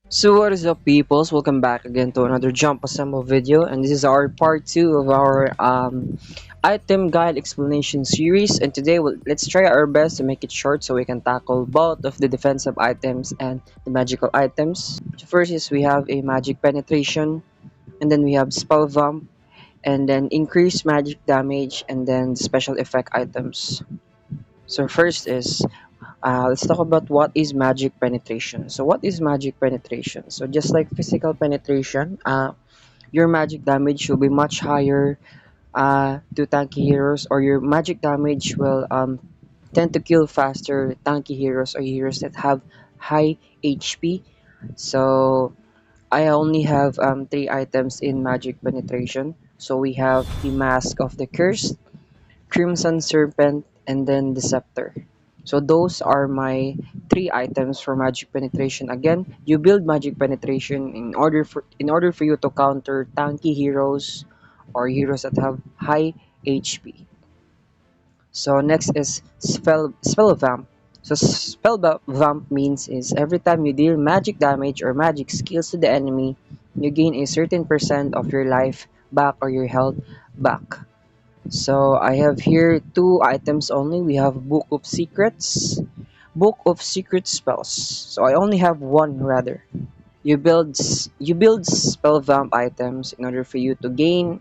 So what is up peoples, welcome back again to another jump assemble video, and this is our part 2 of our item guide explanation series. And today let's try our best to make it short so we can tackle both of the defensive items and the magical items. So first is we have a magic penetration, and then we have spell vamp, and then increased magic damage, and then special effect items. So first is let's talk about what is magic penetration. So what is magic penetration? So just like physical penetration, your magic damage will be much higher to tanky heroes, or your magic damage will tend to kill faster tanky heroes or heroes that have high HP. So I only have three items in magic penetration. So we have the Mask of the Cursed, Crimson Serpent, and then the Scepter. So those are my three items for magic penetration. Again, you build magic penetration in order for you to counter tanky heroes or heroes that have high HP. So next is spell vamp. So vamp means is every time you deal magic damage or magic skills to the enemy, you gain a certain percent of your life back or your health back. So I have here two items only. We have Book of Secrets, Book of Secret Spells. So I only have one rather. You build spell vamp items in order for you to gain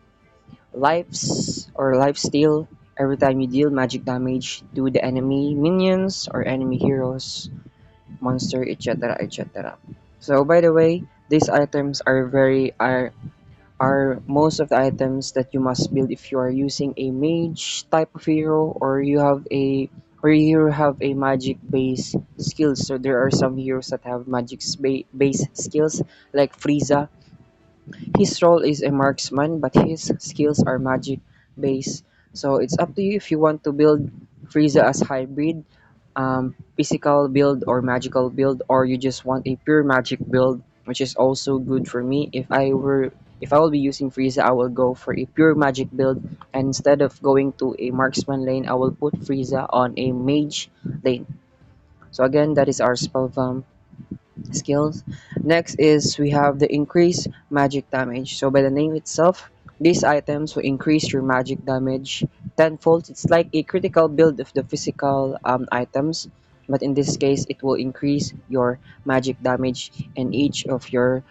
lives or life steal every time you deal magic damage to the enemy minions or enemy heroes, monster, etc. etc. So by the way, these items are most of the items that you must build if you are using a mage type of hero, or you have a magic base skills. So there are some heroes that have magic base skills like Frieza. His role is a marksman, but his skills are magic base. So it's up to you if you want to build Frieza as hybrid, physical build or magical build, or you just want a pure magic build, which is also good for me. If I will be using Frieza, I will go for a pure magic build, and instead of going to a marksman lane, I will put Frieza on a mage lane. So again, that is our spell vamp skills. Next is we have the increase magic damage. So by the name itself, these items will increase your magic damage tenfold. It's like a critical build of the physical items, but in this case, it will increase your magic damage in each of your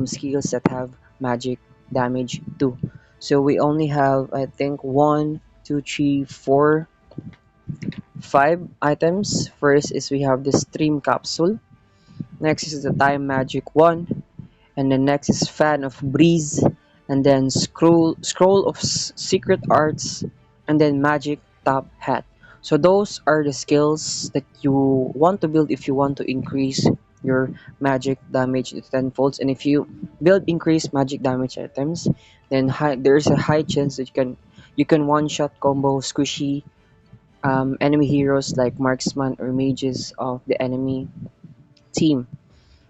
skills that have magic damage too. So we only have, I think, one, two, three, four, five items. First is we have the stream capsule. Next is the time magic one, and then next is fan of breeze, and then scroll of secret arts, and then magic top hat. So those are the skills that you want to build if you want to increase your magic damage to tenfolds. And if you build increased magic damage items, then there's a high chance that you can one shot combo squishy enemy heroes like marksman or mages of the enemy team.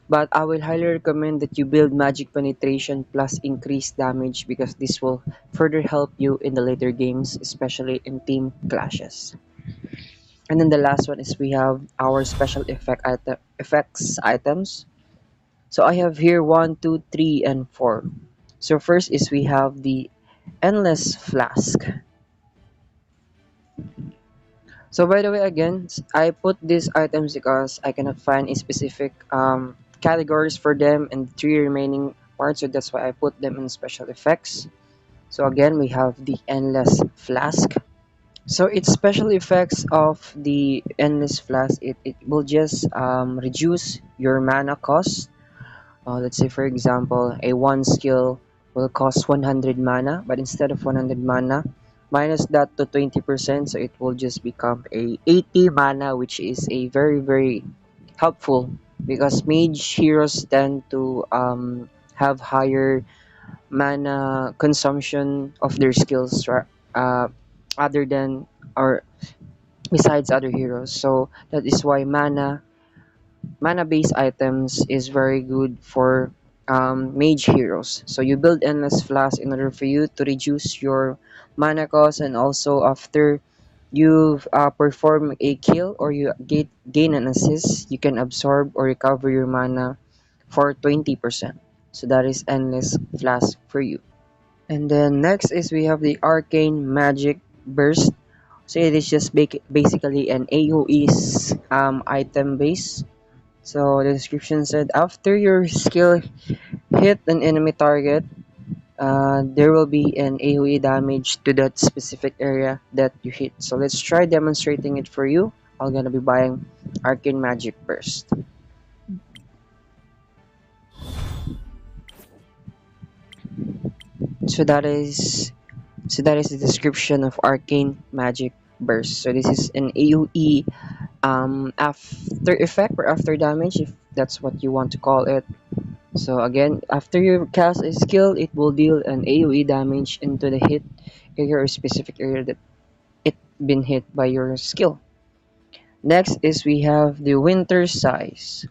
But I will highly recommend that you build magic penetration plus increased damage, because this will further help you in the later games, especially in team clashes. And then the last one is we have our special effects items. So I have here one, two, three, and four. So first is we have the endless flask. So by the way, again, I put these items because I cannot find a specific categories for them in the three remaining parts, so that's why I put them in special effects. So again, we have the endless flask. So its special effects of the endless flask, it will just reduce your mana cost. Let's say for example, a one skill will cost 100 mana, but instead of 100 mana, minus that to 20%, so it will just become a 80 mana, which is a very helpful, because mage heroes tend to have higher mana consumption of their skills, uh, other than or besides other heroes. So that is why mana based items is very good for mage heroes. So you build endless flask in order for you to reduce your mana cost, and also after you've perform a kill or you gain an assist, you can absorb or recover your mana for 20%. So that is endless flask for you. And then next is we have the Arcane Magic Burst. So it is just basically an AoE item base. So the description said after your skill hit an enemy target, there will be an AoE damage to that specific area that you hit. So let's try demonstrating it for you. I'm gonna be buying Arcane Magic Burst. So that is the description of Arcane Magic Burst. So this is an AoE after effect or after damage, if that's what you want to call it. So again, after you cast a skill, it will deal an AoE damage into the hit area or specific area that it been hit by your skill. Next is we have the Winter Size.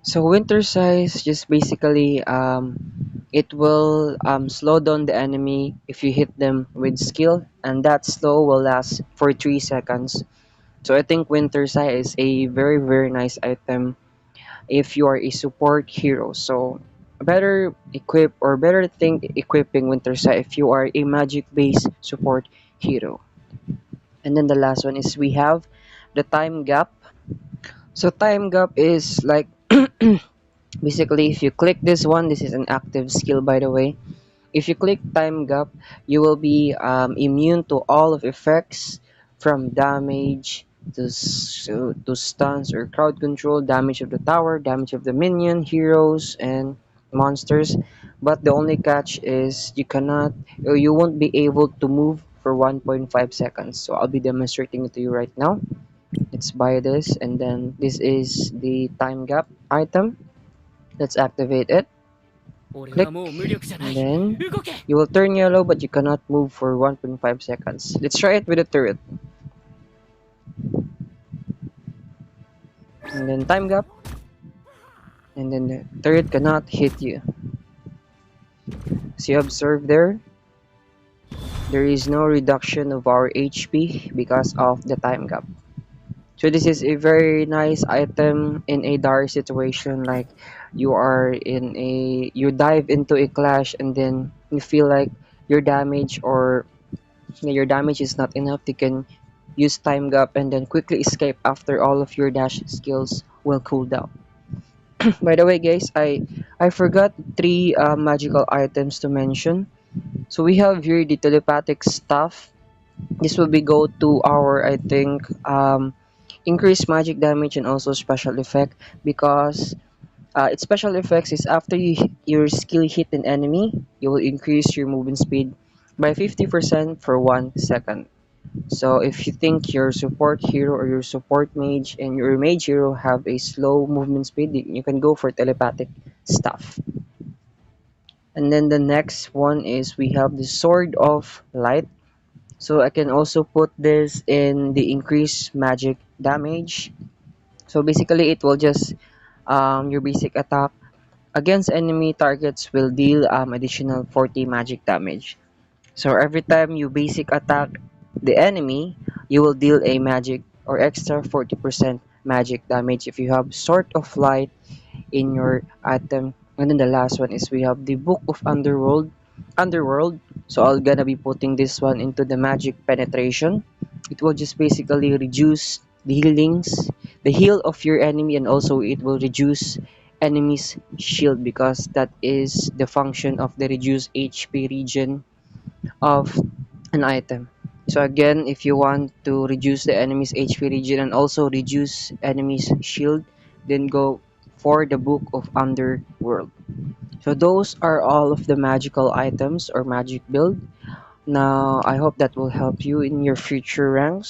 So Winter Size just basically it will slow down the enemy if you hit them with skill, and that slow will last for 3 seconds. So I think Winter Size is a very nice item if you are a support hero. So better equip or better think equipping Winter Sight if you are a magic based support hero. And then the last one is we have the time gap. So time gap is like basically if you click this one, this is an active skill by the way. If you click time gap, you will be immune to all of effects from damage to stuns or crowd control, damage of the tower, damage of the minion, heroes, and monsters. But the only catch is you cannot or you won't be able to move for 1.5 seconds. So I'll be demonstrating it to you right now. Let's buy this, and then this is the time gap item. Let's activate it. 俺は Click, もう無力じゃな and い。then 動け you will turn yellow, but you cannot move for 1.5 seconds. Let's try it with a turret. And then time gap, and then the turret cannot hit you. So you observe there is no reduction of our HP because of the time gap. So this is a very nice item in a dire situation, like you dive into a clash and then you feel like your damage or your damage is not enough. You can use time gap and then quickly escape after all of your dash skills will cool down. By the way, guys, I forgot three magical items to mention. So we have here the telepathic stuff. This will be go to our I think increased magic damage and also special effect because its special effects is after your skill hit an enemy, you will increase your movement speed by 50% for 1 second. So if you think your support hero or your support mage and your mage hero have a slow movement speed, you can go for telepathic stuff. And then the next one is we have the Sword of Light. So I can also put this in the increased magic damage. So basically it will just your basic attack against enemy targets will deal additional 40 magic damage. So every time you basic attack the enemy, you will deal a magic or extra 40% magic damage if you have Sword of Light in your item. And then the last one is we have the Book of Underworld. So I'm gonna be putting this one into the magic penetration. It will just basically reduce the heal of your enemy, and also it will reduce enemy's shield because that is the function of the reduced HP region of an item. So again, if you want to reduce the enemy's HP region and also reduce enemy's shield, then go for the Book of Underworld. So those are all of the magical items or magic build. Now, I hope that will help you in your future ranks.